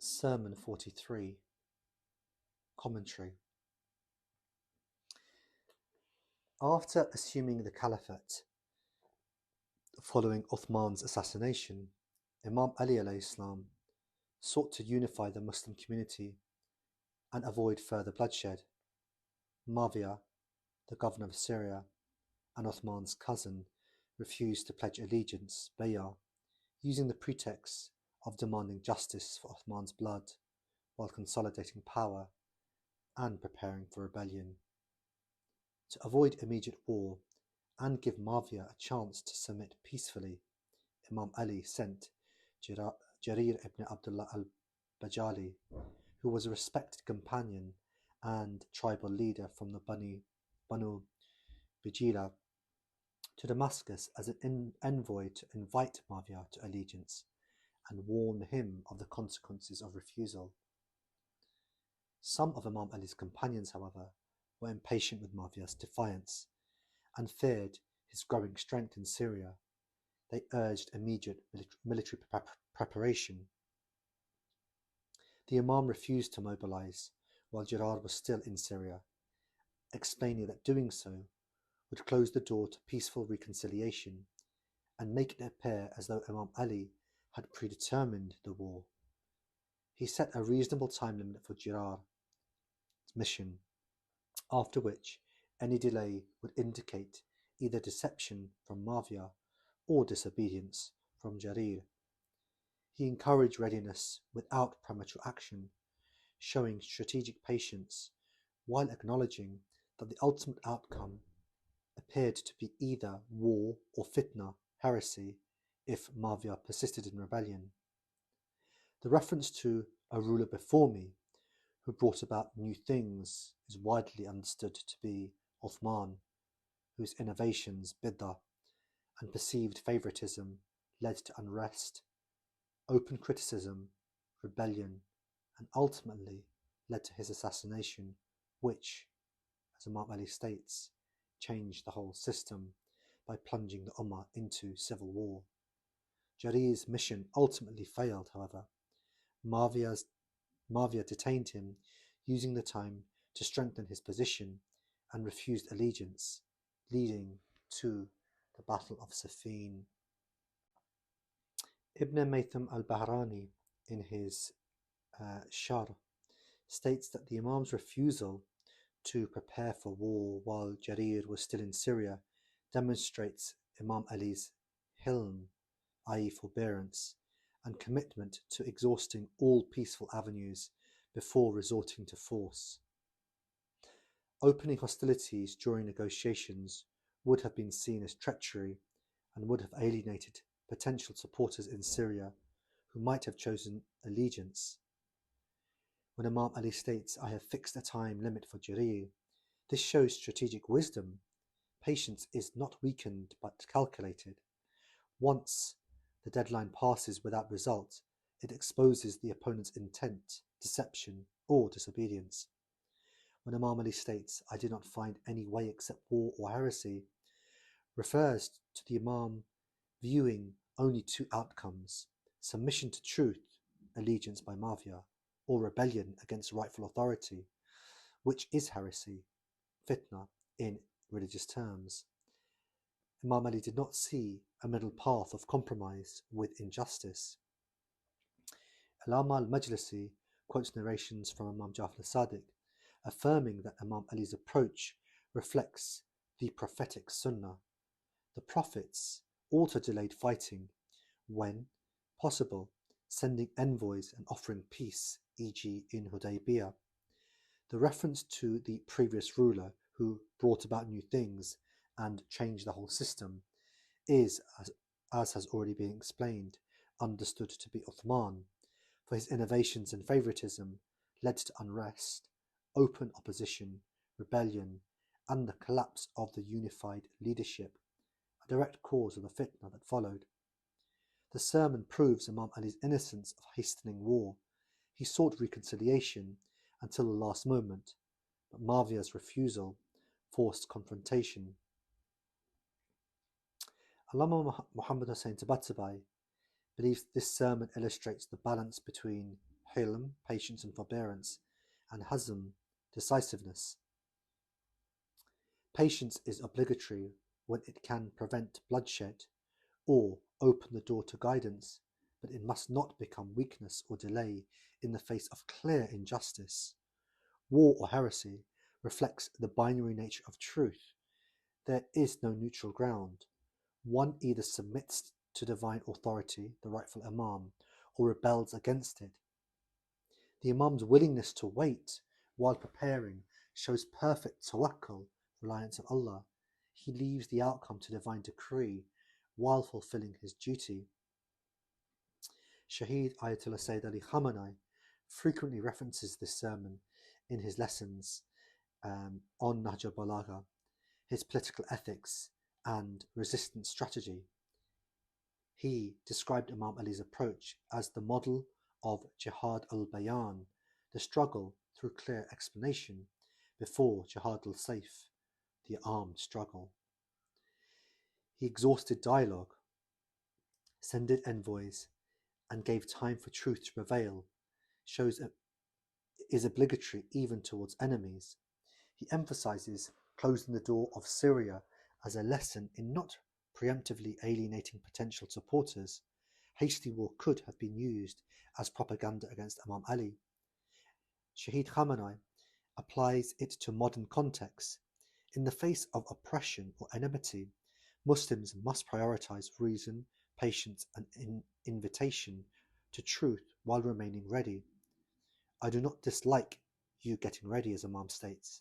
Sermon 43, Commentary. After assuming the caliphate following Uthman's assassination, Imam Ali alayhi salam sought to unify the Muslim community and avoid further bloodshed. Muawiyah, the governor of Syria, and Uthman's cousin, refused to pledge allegiance, bay'ah, using the pretext of demanding justice for Uthman's blood while consolidating power and preparing for rebellion. To avoid immediate war and give Muawiyah a chance to submit peacefully, Imam Ali sent Jarir ibn Abdullah al-Bajali, who was a respected companion and tribal leader from the Banu Bijila, to Damascus as an envoy to invite Muawiyah to allegiance and warn him of the consequences of refusal. Some of Imam Ali's companions, however, were impatient with Muawiyah's defiance and feared his growing strength in Syria. They urged immediate military preparation. The Imam refused to mobilize while Jarir was still in Syria, explaining that doing so would close the door to peaceful reconciliation and make it appear as though Imam Ali had predetermined the war. He set a reasonable time limit for Jarir's mission, after which any delay would indicate either deception from Muawiyah or disobedience from Jarir. He encouraged readiness without premature action, showing strategic patience while acknowledging that the ultimate outcome appeared to be either war or fitna, heresy, if Muawiyah persisted in rebellion. The reference to a ruler before me who brought about new things is widely understood to be Uthman, whose innovations, bid'ah, and perceived favoritism led to unrest, open criticism, rebellion, and ultimately led to his assassination, which, as Imam Ali states, changed the whole system by plunging the Ummah into civil war. Jarir's mission ultimately failed, however. Muawiyah detained him, using the time to strengthen his position, and refused allegiance, leading to the Battle of Siffin. Ibn Maytham al-Bahrani, in his Sharh, states that the Imam's refusal to prepare for war while Jarir was still in Syria demonstrates Imam Ali's hilm, i.e. forbearance, and commitment to exhausting all peaceful avenues before resorting to force. Opening hostilities during negotiations would have been seen as treachery and would have alienated potential supporters in Syria who might have chosen allegiance. When Imam Ali states, "I have fixed a time limit for Jarir," this shows strategic wisdom. Patience is not weakened but calculated. Once the deadline passes without result, it exposes the opponent's intent, deception, or disobedience. When Imam Ali states, "I did not find any way except war or heresy," refers to the Imam viewing only two outcomes: submission to truth, allegiance by Muawiyah, or rebellion against rightful authority, which is heresy, fitna, in religious terms. Imam Ali did not see a middle path of compromise with injustice. Allama al-Majlisi quotes narrations from Imam Jafar al-Sadiq, affirming that Imam Ali's approach reflects the prophetic sunnah. The prophets also delayed fighting when possible, sending envoys and offering peace, e.g. in Hudaybiyah. The reference to the previous ruler who brought about new things and changed the whole system is, as has already been explained, understood to be Uthman, for his innovations and favoritism led to unrest, open opposition, rebellion, and the collapse of the unified leadership, a direct cause of the fitna that followed. The sermon proves Imam Ali's innocence of hastening war. He sought reconciliation until the last moment, but Muawiyah's refusal forced confrontation. Allama Muhammad Hussain Tabatabai believes this sermon illustrates the balance between hilm, patience and forbearance, and hazm, decisiveness. Patience is obligatory when it can prevent bloodshed or open the door to guidance, but it must not become weakness or delay in the face of clear injustice. War or heresy reflects the binary nature of truth. There is no neutral ground. One either submits to divine authority, the rightful Imam, or rebels against it. The Imam's willingness to wait while preparing shows perfect tawakkul, reliance on Allah. He leaves the outcome to divine decree while fulfilling his duty. Shaheed Ayatollah Sayyid Ali Khamenei frequently references this sermon in his lessons on Nahj al-Balagha, his political ethics and resistance strategy. He described Imam Ali's approach as the model of Jihad al-Bayan, the struggle through clear explanation, before Jihad al-Sayf, the armed struggle. He exhausted dialogue, sent envoys, and gave time for truth to prevail, is obligatory even towards enemies. He emphasizes closing the door of Syria as a lesson in not preemptively alienating potential supporters. Hasty war could have been used as propaganda against Imam Ali. Shaheed Khamenei applies it to modern contexts. In the face of oppression or enmity, Muslims must prioritize reason, patience, and invitation to truth while remaining ready. I do not dislike you getting ready, as Imam states.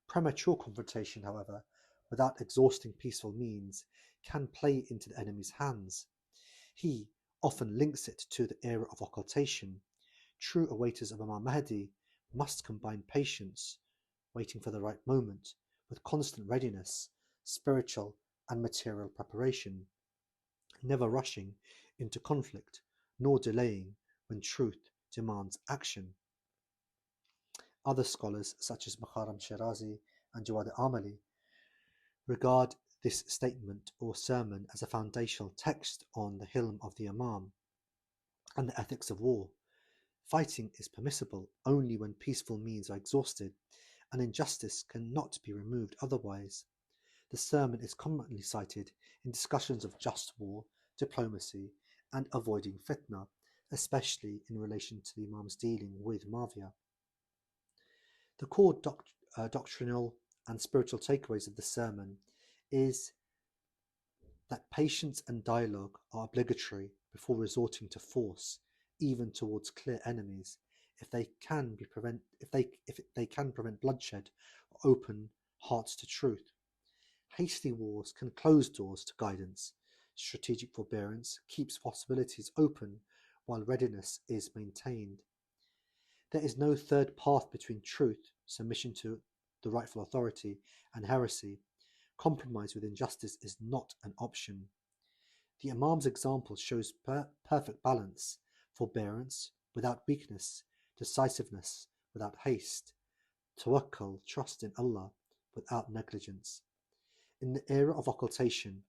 Premature confrontation, however, without exhausting peaceful means, can play into the enemy's hands. He often links it to the era of occultation. True awaiters of Imam Mahdi must combine patience, waiting for the right moment, with constant readiness, spiritual and material preparation, never rushing into conflict, nor delaying when truth demands action. Other scholars, such as Makharam Shirazi and Jawad Amali, regard this statement or sermon as a foundational text on the hilm of the Imam and the ethics of war. Fighting is permissible only when peaceful means are exhausted, and injustice cannot be removed otherwise. The sermon is commonly cited in discussions of just war, diplomacy, and avoiding fitna, especially in relation to the Imam's dealing with Muawiyah. The core doctrinal and spiritual takeaways of the sermon is that patience and dialogue are obligatory before resorting to force, even towards clear enemies, if they can prevent bloodshed or open hearts to truth. Hasty wars can close doors to guidance. Strategic forbearance keeps possibilities open while readiness is maintained. There is no third path between truth, submission to the rightful authority, and heresy. Compromise with injustice is not an option. The Imam's example shows perfect balance, forbearance without weakness, decisiveness without haste, tawakkul, trust in Allah, without negligence. In the era of occultation,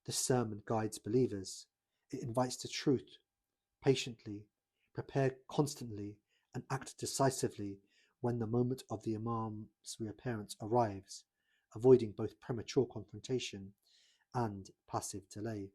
the sermon guides believers. It invites to truth, patiently, prepare constantly, and act decisively when the moment of the Imam's reappearance arrives, avoiding both premature confrontation and passive delay.